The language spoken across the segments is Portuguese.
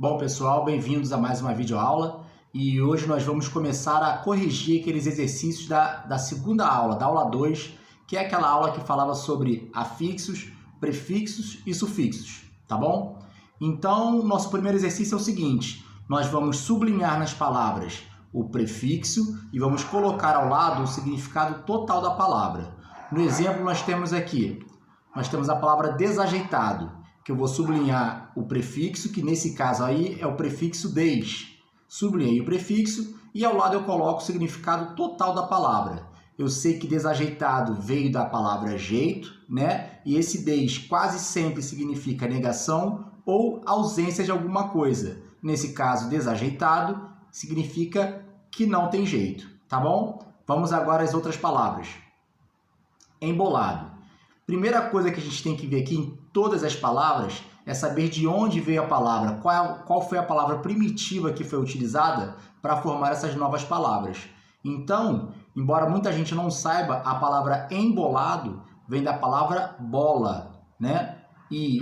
Bom, pessoal, bem-vindos a mais uma videoaula e hoje nós vamos começar a corrigir aqueles exercícios da segunda aula, da aula 2, que é aquela aula que falava sobre afixos, prefixos e sufixos, tá bom? Então, nosso primeiro exercício é o seguinte: nós vamos sublinhar nas palavras o prefixo e vamos colocar ao lado o significado total da palavra. No exemplo, nós temos a palavra desajeitado, que eu vou sublinhar o prefixo, que nesse caso aí é o prefixo des. Sublinhei o prefixo e ao lado eu coloco o significado total da palavra. Eu sei que desajeitado veio da palavra jeito, né? E esse des quase sempre significa negação ou ausência de alguma coisa. Nesse caso, desajeitado significa que não tem jeito, tá bom? Vamos agora às outras palavras. Embolado. Primeira coisa que a gente tem que ver aqui em todas as palavras é saber de onde veio a palavra, qual foi a palavra primitiva que foi utilizada para formar essas novas palavras. Então, embora muita gente não saiba, a palavra embolado vem da palavra bola, né? E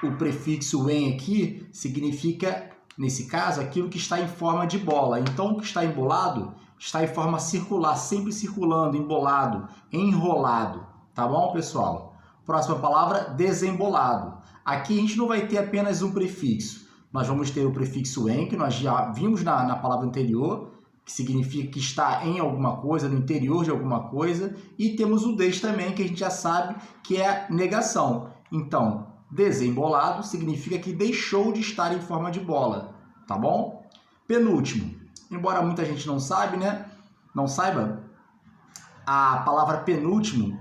o prefixo em aqui significa, nesse caso, aquilo que está em forma de bola. Então, o que está embolado está em forma circular, sempre circulando, embolado, enrolado. Tá bom, pessoal? Próxima palavra, desembolado. Aqui a gente não vai ter apenas um prefixo. Nós vamos ter o prefixo em, que nós já vimos na palavra anterior, que significa que está em alguma coisa, no interior de alguma coisa. E temos o des também, que a gente já sabe que é negação. Então, desembolado significa que deixou de estar em forma de bola. Tá bom? Penúltimo. Embora muita gente não saiba, a palavra penúltimo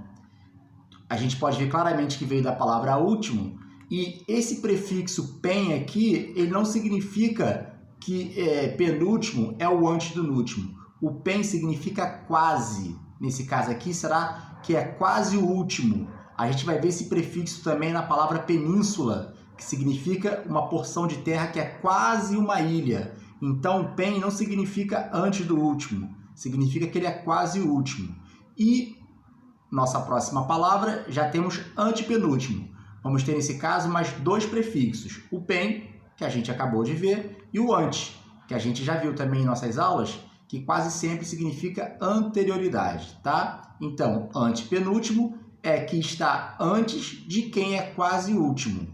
a gente pode ver claramente que veio da palavra último, e esse prefixo pen aqui, ele não significa que penúltimo é o antes do último. O pen significa quase. Nesse caso aqui, será que é quase o último. A gente vai ver esse prefixo também na palavra península, que significa uma porção de terra que é quase uma ilha. Então, pen não significa antes do último, significa que ele é quase o último. E nossa próxima palavra, já temos antepenúltimo. Vamos ter, nesse caso, mais dois prefixos. O pen, que a gente acabou de ver, e o ante, que a gente já viu também em nossas aulas, que quase sempre significa anterioridade, tá? Então, antepenúltimo é que está antes de quem é quase último,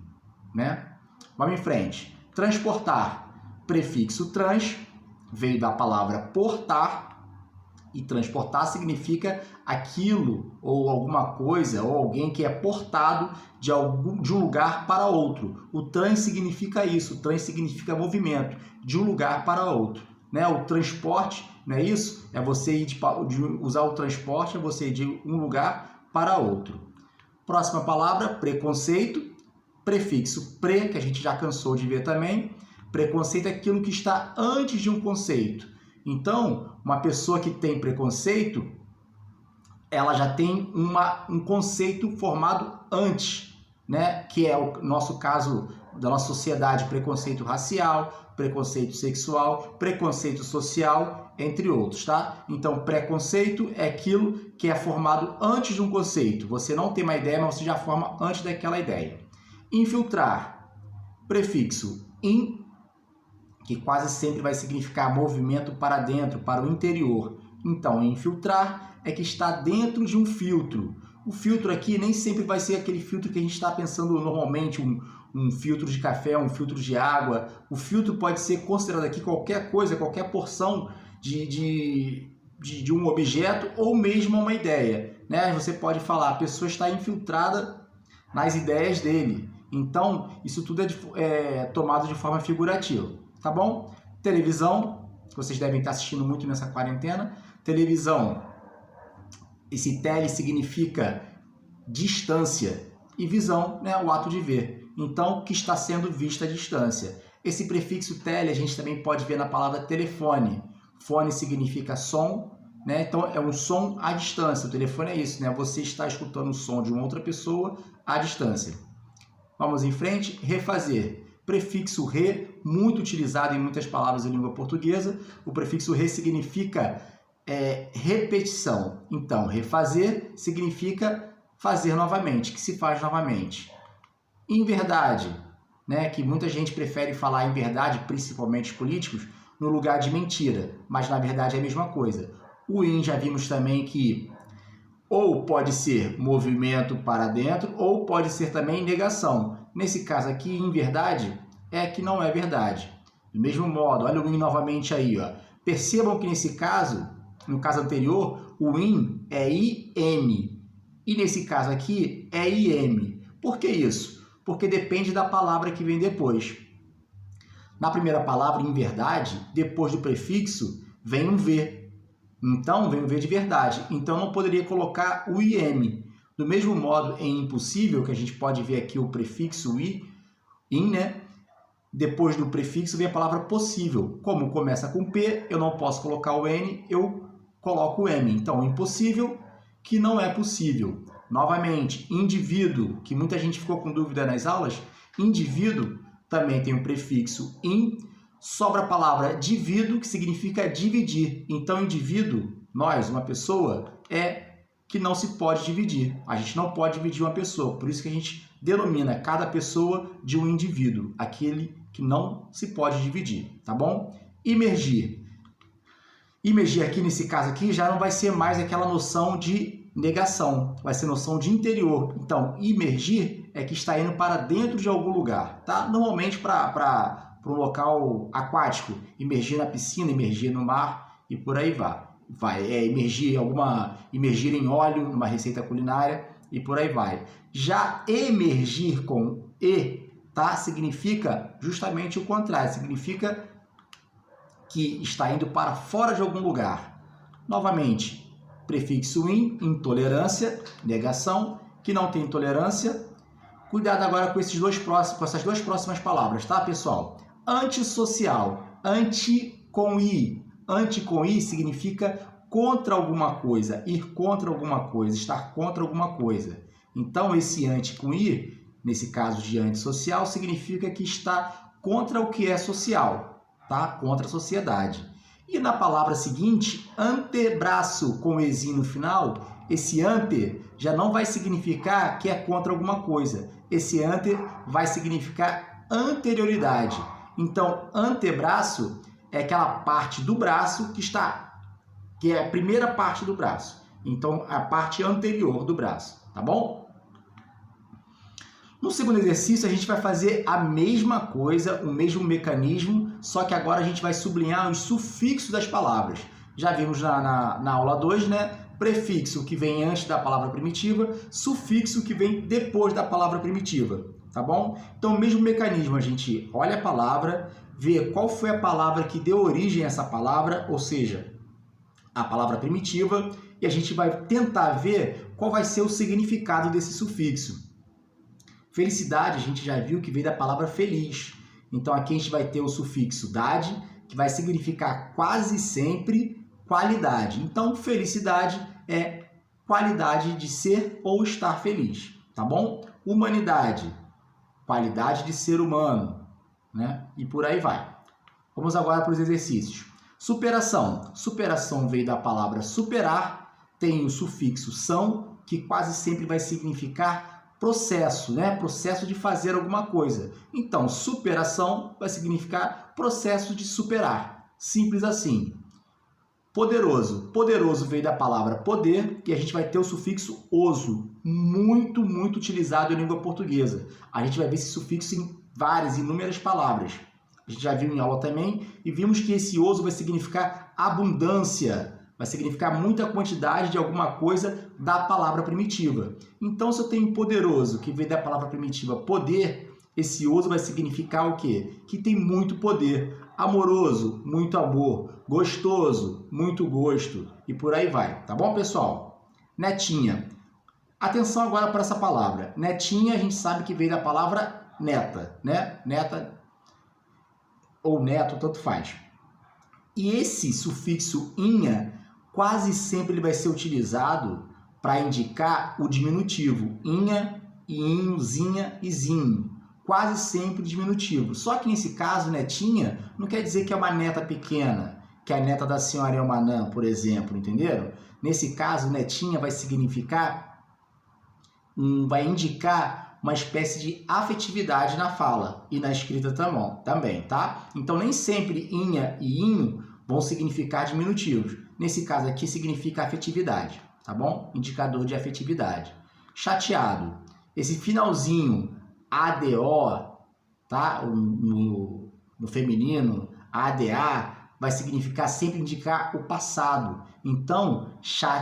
né? Vamos em frente. Transportar. Prefixo trans, veio da palavra portar, e transportar significa aquilo ou alguma coisa ou alguém que é portado de um lugar para outro. O trans significa isso, o trans significa movimento, de um lugar para outro. Né? O transporte, não é isso? É você ir usar o transporte, é você ir de um lugar para outro. Próxima palavra, preconceito. Prefixo pre, que a gente já cansou de ver também. Preconceito é aquilo que está antes de um conceito. Então, uma pessoa que tem preconceito, ela já tem um conceito formado antes, né? Que é o nosso caso da nossa sociedade: preconceito racial, preconceito sexual, preconceito social, entre outros, tá? Então, preconceito é aquilo que é formado antes de um conceito. Você não tem uma ideia, mas você já forma antes daquela ideia. Infiltrar. Prefixo in, que quase sempre vai significar movimento para dentro, para o interior. Então, infiltrar é que está dentro de um filtro. O filtro aqui nem sempre vai ser aquele filtro que a gente está pensando normalmente, um filtro de café, um filtro de água. O filtro pode ser considerado aqui qualquer coisa, qualquer porção de um objeto ou mesmo uma ideia. Né? Você pode falar, a pessoa está infiltrada nas ideias dele. Então, isso tudo é tomado de forma figurativa. Tá bom? Televisão, vocês devem estar assistindo muito nessa quarentena. Televisão, esse tele significa distância e visão, né, o ato de ver. Então, que está sendo vista à distância. Esse prefixo tele a gente também pode ver na palavra telefone. Fone significa som, né? Então é um som à distância. O telefone é isso, né? Você está escutando o som de uma outra pessoa à distância. Vamos em frente. Refazer. Prefixo re, muito utilizado em muitas palavras em língua portuguesa. O prefixo re significa repetição. Então, refazer significa fazer novamente, que se faz novamente. Inverdade. né, que muita gente prefere falar em verdade, principalmente os políticos, no lugar de mentira, mas na verdade é a mesma coisa. O in já vimos também que ou pode ser movimento para dentro, ou pode ser também negação. Nesse caso aqui, em verdade, é que não é verdade. Do mesmo modo, olha o in novamente aí, ó. Percebam que nesse caso, no caso anterior, o in é IN. E nesse caso aqui é IM. Por que isso? Porque depende da palavra que vem depois. Na primeira palavra, em verdade, depois do prefixo, vem um V. Então, vem o V de verdade. Então, não poderia colocar o IM. Do mesmo modo, em impossível, que a gente pode ver aqui o prefixo in, né? Depois do prefixo vem a palavra possível. Como começa com P, eu não posso colocar o N, eu coloco o M. Então, impossível, que não é possível. Novamente, indivíduo, que muita gente ficou com dúvida nas aulas, indivíduo também tem o prefixo in. Sobra a palavra divido, que significa dividir. Então, indivíduo, nós, uma pessoa, é que não se pode dividir. A gente não pode dividir uma pessoa. Por isso que a gente denomina cada pessoa de um indivíduo, aquele que não se pode dividir, tá bom? Imergir. Imergir aqui, nesse caso aqui, já não vai ser mais aquela noção de negação, vai ser noção de interior. Então, imergir é que está indo para dentro de algum lugar, tá? Normalmente para um local aquático, imergir na piscina, imergir no mar e por aí vai. Imergir em óleo, numa receita culinária e por aí vai. Já emergir com E, tá? Significa justamente o contrário, significa que está indo para fora de algum lugar. Novamente, prefixo in, intolerância, negação, que não tem intolerância. Cuidado agora com essas duas próximas palavras, tá, pessoal? Antissocial, anti com i. Anti com i significa contra alguma coisa, ir contra alguma coisa, estar contra alguma coisa. Então, esse anti com i, nesse caso de antissocial, significa que está contra o que é social, tá? Contra a sociedade. E na palavra seguinte, antebraço com ezinho no final, esse ante já não vai significar que é contra alguma coisa. Esse ante vai significar anterioridade. Então, antebraço é aquela parte do braço que é a primeira parte do braço. Então, a parte anterior do braço, tá bom? No segundo exercício, a gente vai fazer a mesma coisa, o mesmo mecanismo, só que agora a gente vai sublinhar os sufixos das palavras. Já vimos na aula 2, né? Prefixo que vem antes da palavra primitiva, sufixo que vem depois da palavra primitiva, tá bom? Então, o mesmo mecanismo, a gente olha a palavra, vê qual foi a palavra que deu origem a essa palavra, ou seja, a palavra primitiva, e a gente vai tentar ver qual vai ser o significado desse sufixo. Felicidade, a gente já viu que veio da palavra feliz. Então, aqui a gente vai ter o sufixo dade, que vai significar quase sempre qualidade. Então, felicidade é qualidade de ser ou estar feliz, tá bom? Humanidade, qualidade de ser humano, né? E por aí vai. Vamos agora para os exercícios. Superação. Superação veio da palavra superar, tem o sufixo são, que quase sempre vai significar processo, né? Processo de fazer alguma coisa. Então, superação vai significar processo de superar. Simples assim. Poderoso. Poderoso veio da palavra poder e a gente vai ter o sufixo oso, muito utilizado em língua portuguesa. A gente vai ver esse sufixo em inúmeras palavras. A gente já viu em aula também e vimos que esse oso vai significar abundância, vai significar muita quantidade de alguma coisa da palavra primitiva. Então, se eu tenho poderoso, que veio da palavra primitiva poder, esse oso vai significar o quê? Que tem muito poder. Amoroso, muito amor. Gostoso, muito gosto. E por aí vai. Tá bom, pessoal? Netinha. Atenção agora para essa palavra. Netinha, a gente sabe que veio da palavra neta, né? Neta ou neto, tanto faz. E esse sufixo inha, quase sempre ele vai ser utilizado para indicar o diminutivo. Inha, inho, zinha e zinho. Quase sempre diminutivo. Só que nesse caso, netinha, não quer dizer que é uma neta pequena, que é a neta da senhora Elmanã, por exemplo, entenderam? Nesse caso, netinha vai significar, vai indicar uma espécie de afetividade na fala e na escrita também, tá? Então, nem sempre inha e inho vão significar diminutivos. Nesse caso aqui, significa afetividade, tá bom? Indicador de afetividade. Chateado. Esse finalzinho ADO, tá? No feminino, ADA, vai significar sempre indicar o passado. Então,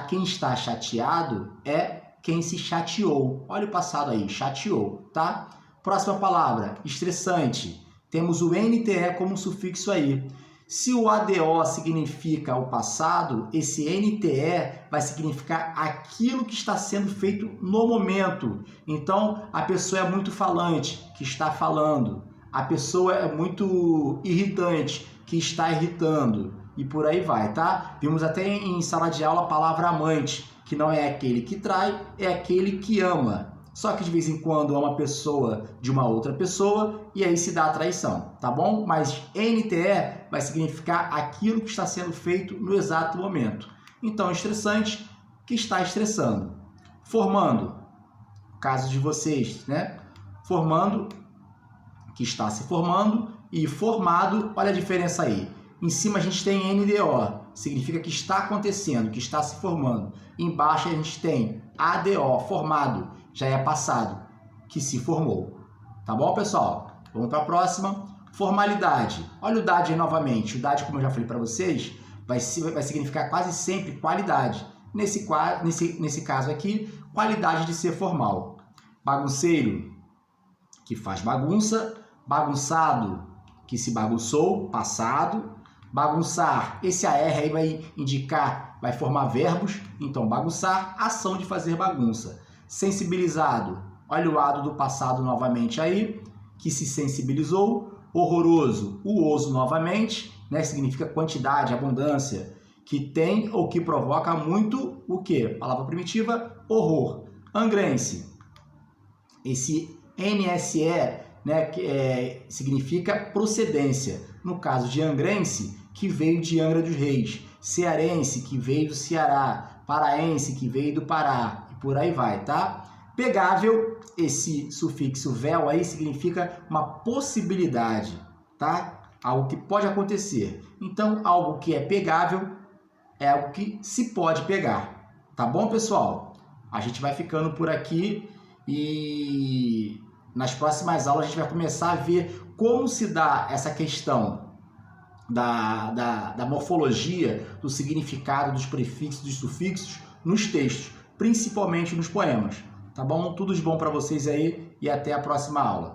quem está chateado é quem se chateou. Olha o passado aí, chateou, tá? Próxima palavra, estressante. Temos o NTE como sufixo aí. Se o ADO significa o passado, esse NTE vai significar aquilo que está sendo feito no momento. Então, a pessoa é muito falante, que está falando. A pessoa é muito irritante, que está irritando. E por aí vai, tá? Vimos até em sala de aula a palavra amante, que não é aquele que trai, é aquele que ama. Só que de vez em quando é uma pessoa de uma outra pessoa e aí se dá a traição, tá bom? Mas NTE vai significar aquilo que está sendo feito no exato momento. Então, estressante, que está estressando. Formando, caso de vocês, né? Formando, que está se formando, e formado, olha a diferença aí. Em cima a gente tem NDO, significa que está acontecendo, que está se formando. Embaixo a gente tem ADO, formado, já é passado, que se formou. Tá bom, pessoal? Vamos para a próxima. Formalidade. Olha o DAD aí novamente. O DAD, como eu já falei para vocês, vai significar quase sempre qualidade. Nesse caso aqui, qualidade de ser formal. Bagunceiro, que faz bagunça. Bagunçado, que se bagunçou, passado. Bagunçar, esse AR aí vai indicar, vai formar verbos. Então, bagunçar, ação de fazer bagunça. Sensibilizado, olha o ado do passado novamente aí, que se sensibilizou. Horroroso, o oso novamente, né? Significa quantidade, abundância, que tem ou que provoca muito o quê? Palavra primitiva, horror. Angrense, esse NSE, né, que significa procedência. No caso de angrense, que veio de Angra dos Reis. Cearense, que veio do Ceará. Paraense, que veio do Pará. E por aí vai, tá? Pegável, esse sufixo vel aí significa uma possibilidade, tá? Algo que pode acontecer. Então, algo que é pegável é algo que se pode pegar. Tá bom, pessoal? A gente vai ficando por aqui e nas próximas aulas a gente vai começar a ver como se dá essa questão da morfologia, do significado dos prefixos, dos sufixos nos textos, principalmente nos poemas. Tá bom? Tudo de bom para vocês aí e até a próxima aula.